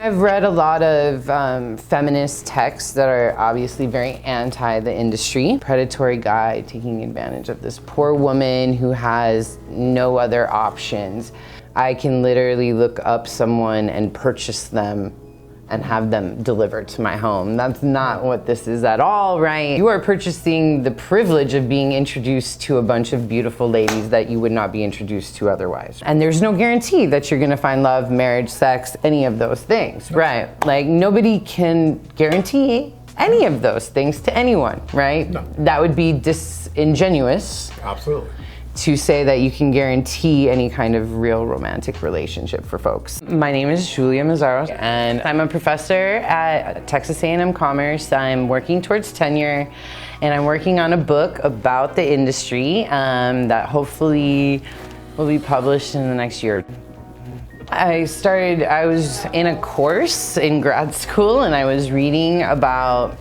I've read a lot of feminist texts that are obviously very anti the industry. Predatory guy taking advantage of this poor woman who has no other options. I can literally look up someone and purchase them and have them delivered to my home. That's not what this is at all, right? You are purchasing the privilege of being introduced to a bunch of beautiful ladies that you would not be introduced to otherwise. And there's no guarantee that you're gonna find love, marriage, sex, any of those things, right? Like nobody can guarantee any of those things to anyone, right? No. That would be disingenuous. Absolutely. To say that you can guarantee any kind of real romantic relationship for folks. My name is Julia Meszaros, and I'm a professor at Texas A&M Commerce. I'm working towards tenure, and I'm working on a book about the industry that hopefully will be published in the next year. I was in a course in grad school, and I was reading about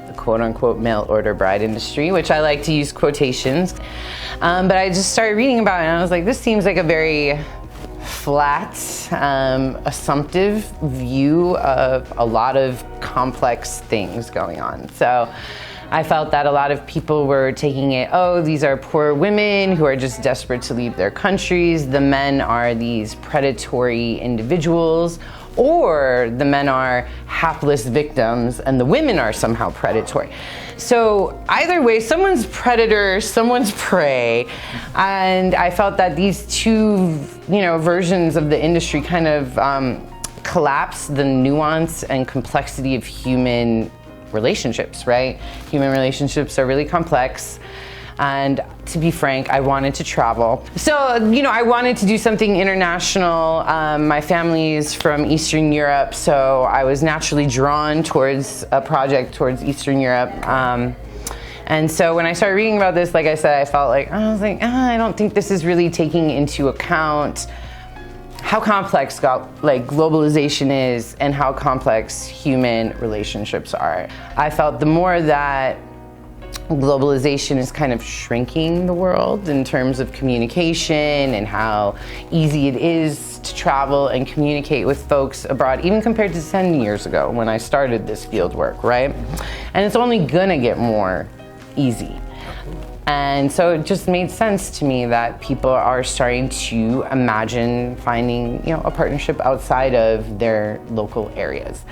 the quote-unquote mail order bride industry, which I like to use quotations. But I just started reading about it and I was like, this seems like a very flat, assumptive view of a lot of complex things going on. So I felt that a lot of people were taking it, oh, these are poor women who are just desperate to leave their countries. The men are these predatory individuals, or the men are hapless victims and the women are somehow predatory. So either way, someone's predator, someone's prey. And I felt that these two, versions of the industry kind of collapse the nuance and complexity of human relationships, right? Human relationships are really complex. And to be frank, I wanted to travel. So, I wanted to do something international. My family is from Eastern Europe, so I was naturally drawn towards a project towards Eastern Europe. And so when I started reading about this, like I said, I don't think this is really taking into account how complex globalization is and how complex human relationships are. I felt the more that globalization is kind of shrinking the world in terms of communication and how easy it is to travel and communicate with folks abroad, even compared to 10 years ago when I started this field work, right? And it's only gonna get more easy. And so it just made sense to me that people are starting to imagine finding, a partnership outside of their local areas.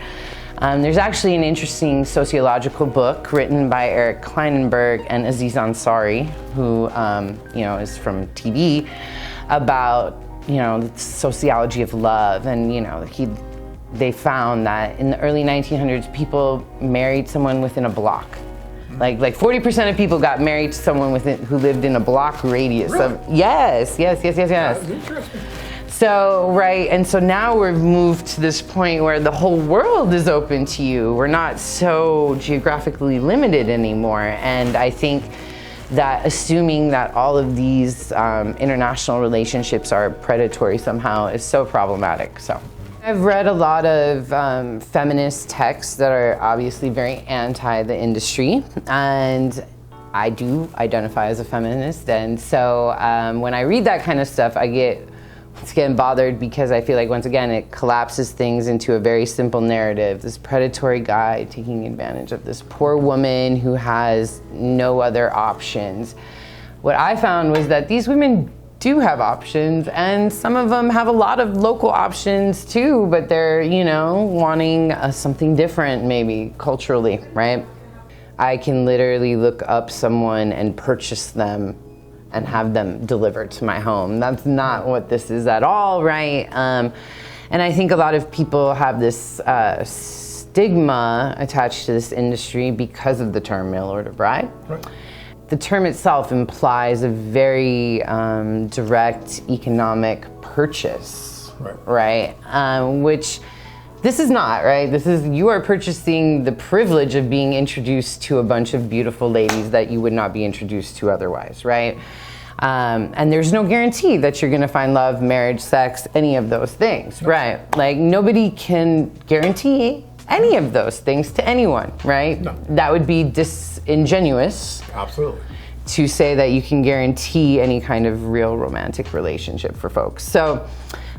There's actually an interesting sociological book written by Eric Kleinenberg and Aziz Ansari, who, is from TV, about, the sociology of love. And, they found that in the early 1900s, people married someone within a block. Like 40% of people got married to someone who lived in a block radius really? of, yes. That's interesting. So, right, and so now we've moved to this point where the whole world is open to you. We're not so geographically limited anymore. And I think that assuming that all of these international relationships are predatory somehow is so problematic, so. I've read a lot of feminist texts that are obviously very anti the industry, and I do identify as a feminist. And so when I read that kind of stuff, it's getting bothered because I feel like, once again, it collapses things into a very simple narrative. This predatory guy taking advantage of this poor woman who has no other options. What I found was that these women do have options, and some of them have a lot of local options too, but they're, wanting something different maybe culturally, right? I can literally look up someone and purchase them and have them delivered to my home. That's not what this is at all, right? And I think a lot of people have this stigma attached to this industry because of the term mail order bride. Right. The term itself implies a very direct economic purchase, right? Which this is not, right? You are purchasing the privilege of being introduced to a bunch of beautiful ladies that you would not be introduced to otherwise, right? And there's no guarantee that you're gonna find love, marriage, sex, any of those things, right? Like nobody can guarantee any of those things to anyone, right? No. That would be disingenuous. Absolutely. To say that you can guarantee any kind of real romantic relationship for folks. So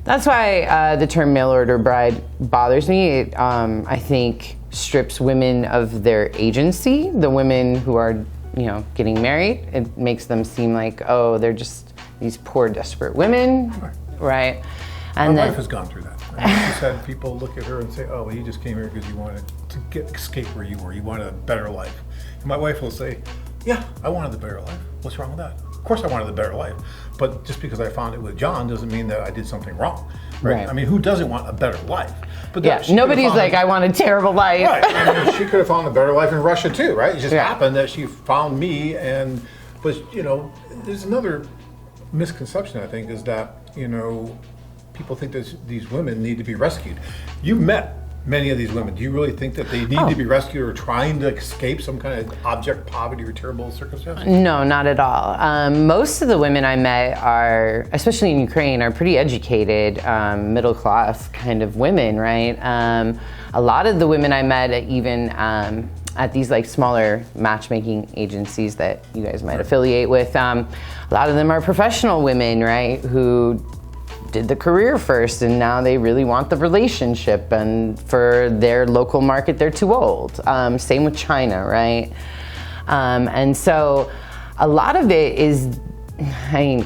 That's why the term mail order bride bothers me. It, I think, strips women of their agency. The women who are, getting married, it makes them seem like, oh, they're just these poor, desperate women, right? And my wife has gone through that. She's had people look at her and say, oh, well, you just came here because you wanted to escape where you were. You wanted a better life. And my wife will say, yeah, I wanted the better life. What's wrong with that? Of course I wanted the better life. But just because I found it with John doesn't mean that I did something wrong. Right? I mean, who doesn't want a better life? But nobody's like, I want a terrible life. Right. I mean, she could have found a better life in Russia too, right? It just happened that she found me. But there's another misconception, I think, is that, people think that these women need to be rescued. You've met many of these women. Do you really think that they need to be rescued or trying to escape some kind of abject poverty or terrible circumstances? No, not at all. Most of the women I met are, especially in Ukraine, are pretty educated, middle class kind of women, right? A lot of the women I met, even at these like smaller matchmaking agencies that you guys might affiliate with, a lot of them are professional women, right? Who did the career first and now they really want the relationship, and for their local market they're too old. Same with China, right? And so a lot of it is,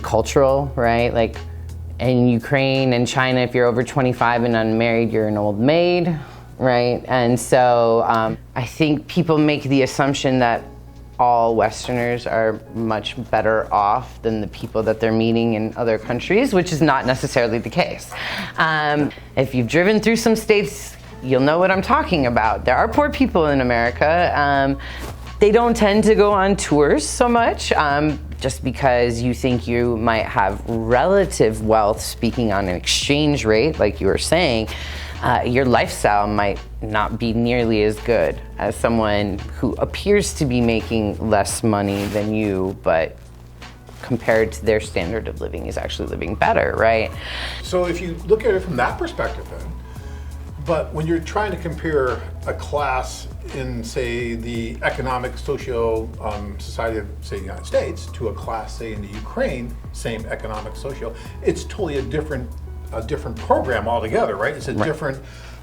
cultural, right? Like in Ukraine and China, if you're over 25 and unmarried, you're an old maid, right? And so I think people make the assumption that all Westerners are much better off than the people that they're meeting in other countries, which is not necessarily the case. If you've driven through some states, you'll know what I'm talking about. There are poor people in America. They don't tend to go on tours so much, just because you think you might have relative wealth, speaking on an exchange rate, like you were saying. Your lifestyle might not be nearly as good as someone who appears to be making less money than you, but compared to their standard of living is actually living better, right? So if you look at it from that perspective then, but when you're trying to compare a class in, say, the economic, socio society of, say, the United States to a class, say, in the Ukraine, same economic, socio, it's totally a different program altogether, right? It's a different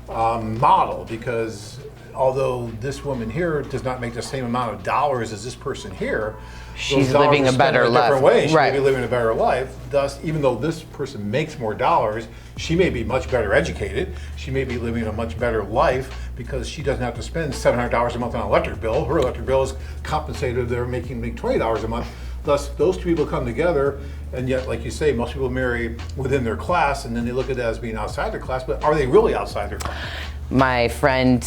model, because although this woman here does not make the same amount of dollars as this person here, she's living a better life. Different way. She may be living a better life. Thus, even though this person makes more dollars, she may be much better educated. She may be living a much better life because she doesn't have to spend $700 a month on an electric bill. Her electric bill is compensated. They're making $20 a month. Thus, those two people come together, and yet, like you say, most people marry within their class, and then they look at it as being outside their class, but are they really outside their class? My friend,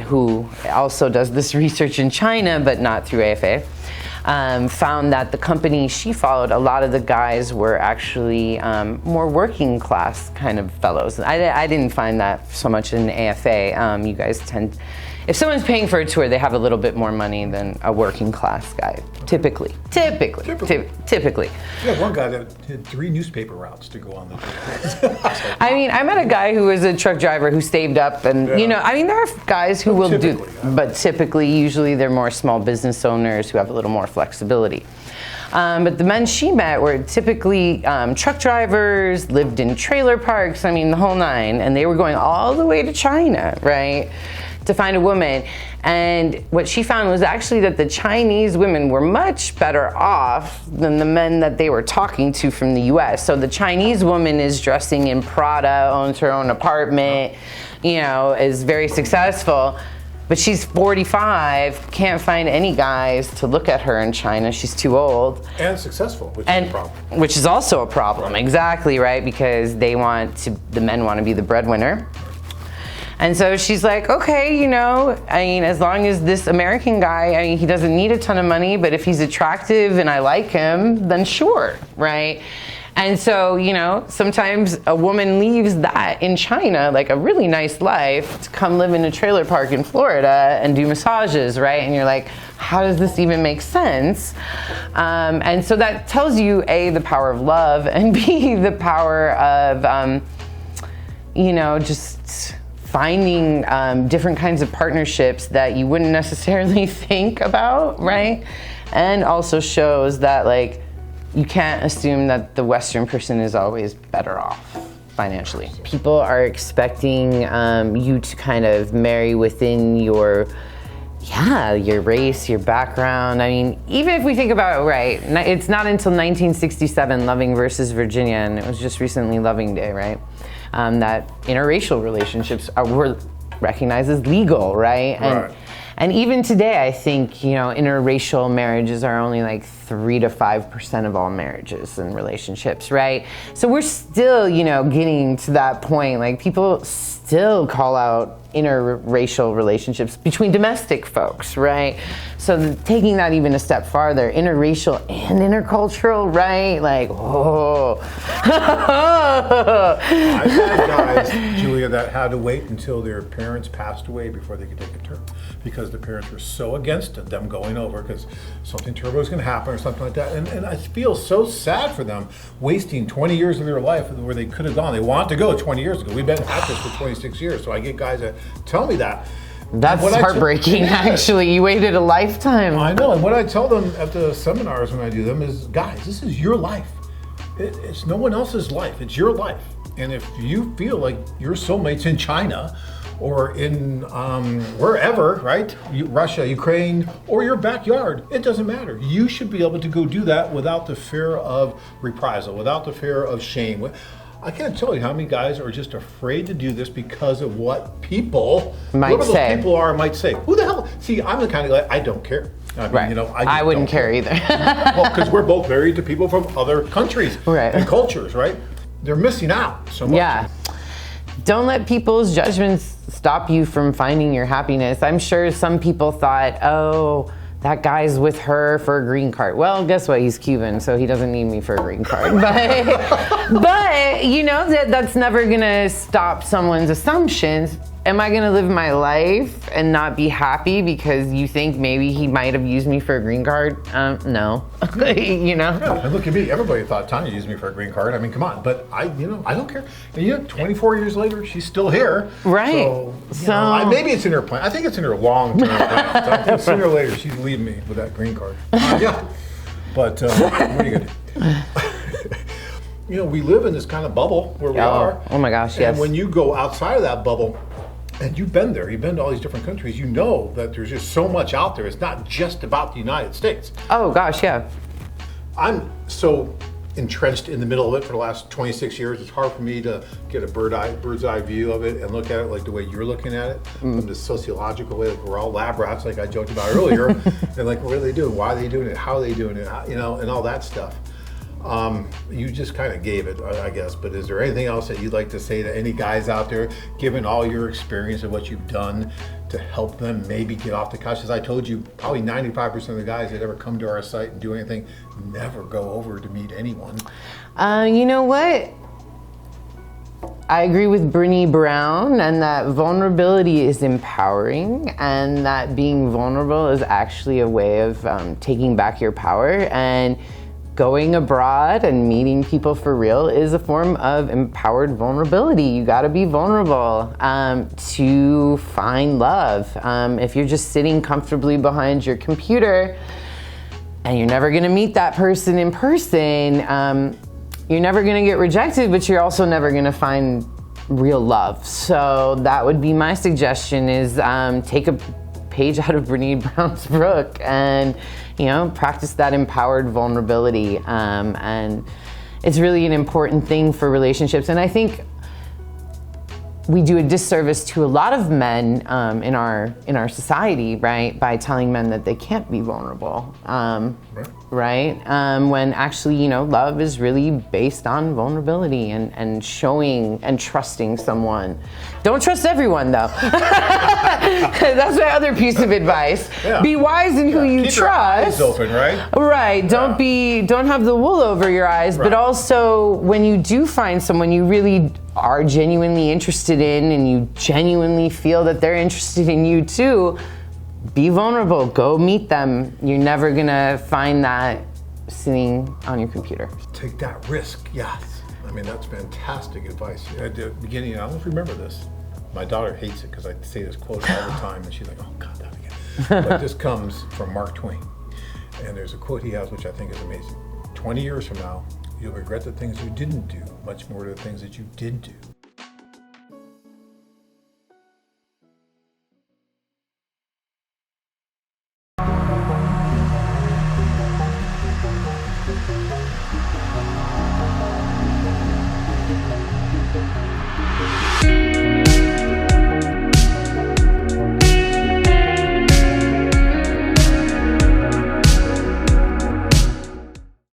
who also does this research in China, but not through AFA, found that the company she followed, a lot of the guys were actually more working class kind of fellows. I didn't find that so much in AFA. You guys tend, if someone's paying for a tour, they have a little bit more money than a working class guy, typically. You had one guy that had 3 newspaper routes to go on the tour. I met a guy who was a truck driver who saved up, and there are guys who will do, but typically, usually they're more small business owners who have a little more flexibility. But the men she met were typically truck drivers, lived in trailer parks, the whole nine, and they were going all the way to China, right, to find a woman. And what she found was actually that the Chinese women were much better off than the men that they were talking to from the US. So the Chinese woman is dressing in Prada, owns her own apartment, is very successful. But she's 45, can't find any guys to look at her in China. She's too old. And successful, which is a problem. Which is also a problem, exactly, right? Because the men want to be the breadwinner. And so she's like, okay, as long as this American guy, he doesn't need a ton of money, but if he's attractive and I like him, then sure, right? And so, sometimes a woman leaves that in China, like a really nice life, to come live in a trailer park in Florida and do massages, right? And you're like, how does this even make sense? And so that tells you, A, the power of love, and B, the power of, just finding different kinds of partnerships that you wouldn't necessarily think about, right? And also shows that, you can't assume that the Western person is always better off financially. People are expecting you to kind of marry within your race, your background. I mean, even if we think about it, right, it's not until 1967, Loving versus Virginia, and it was just recently Loving Day, right, that interracial relationships were recognized as legal, right? And even today, I think, interracial marriages are only like 3 to 5% of all marriages and relationships, right? So we're still, getting to that point. Like, people still call out interracial relationships between domestic folks, right? So taking that even a step farther, interracial and intercultural, right? Like, whoa. I've had guys, Julia, that had to wait until their parents passed away before they could take a turn, because the parents were so against it, them going over, because something terrible was going to happen or something like that. And I feel so sad for them wasting 20 years of their life where they could have gone. They wanted to go 20 years ago. We've been at this for 26 years, so I get guys that tell me that. That's heartbreaking, actually. You waited a lifetime. I know, and what I tell them at the seminars when I do them is, guys, this is your life. It's no one else's life. It's your life. And if you feel like your soulmate's in China or in wherever, right? Russia, Ukraine, or your backyard, it doesn't matter. You should be able to go do that without the fear of reprisal, without the fear of shame. I can't tell you how many guys are just afraid to do this because of what people, whoever those people are, might say. Who the hell? See, I'm the kind of guy, I don't care. I mean, right. I wouldn't care either. Well, because we're both married to people from other countries and cultures, right? They're missing out so much. Yeah. Don't let people's judgments stop you from finding your happiness. I'm sure some people thought, oh, that guy's with her for a green card. Well, guess what? He's Cuban, so he doesn't need me for a green card. But that's never gonna stop someone's assumptions. Am I gonna live my life and not be happy because you think maybe he might have used me for a green card? No. Yeah, and look at me. Everybody thought Tanya used me for a green card. I mean, come on. But I don't care. And 24 years later, she's still here. Right. So maybe it's in her plan. I think it's in her long-term plan. So I think sooner or later she's leaving me with that green card. Yeah. But what are you gonna do? We live in this kind of bubble where we are. Oh my gosh, yes. And when you go outside of that bubble, and you've been there, you've been to all these different countries, you know that there's just so much out there. It's not just about the United States. Oh gosh, yeah. I'm so entrenched in the middle of it for the last 26 years. It's hard for me to get a bird's eye view of it and look at it like the way you're looking at it, from the sociological way. Like, we're all lab rats, like I joked about earlier. And like, what are they doing? Why are they doing it? How are they doing it? And all that stuff. You just kind of gave it, I guess, but is there anything else that you'd like to say to any guys out there, given all your experience and what you've done to help them maybe get off the couch? As I told you, probably 95% of the guys that ever come to our site and do anything never go over to meet anyone. You know what? I agree with Brené Brown, and that vulnerability is empowering, and that being vulnerable is actually a way of taking back your power. And going abroad and meeting people for real is a form of empowered vulnerability. You gotta be vulnerable to find love. If you're just sitting comfortably behind your computer and you're never gonna meet that person in person, you're never gonna get rejected, but you're also never gonna find real love. So that would be my suggestion, is take a page out of Brené Brown's book and practice that empowered vulnerability. And it's really an important thing for relationships. And I think we do a disservice to a lot of men in our society, right, by telling men that they can't be vulnerable, right? When actually, love is really based on vulnerability and showing and trusting someone. Don't trust everyone, though. That's my other piece of advice. Yeah. Be wise in who you Keep trust. Your eyes open, right? Right. Don't have the wool over your eyes, but also when you do find someone you really are genuinely interested in and you genuinely feel that they're interested in you too, be vulnerable. Go meet them. You're never gonna find that sitting on your computer. Take that risk, yes. I mean, that's fantastic advice. At the beginning, I don't know if you remember this. My daughter hates it because I say this quote all the time, and she's like, oh God, that again. But this comes from Mark Twain. And there's a quote he has which I think is amazing. 20 years from now, you'll regret the things you didn't do much more than the things that you did do.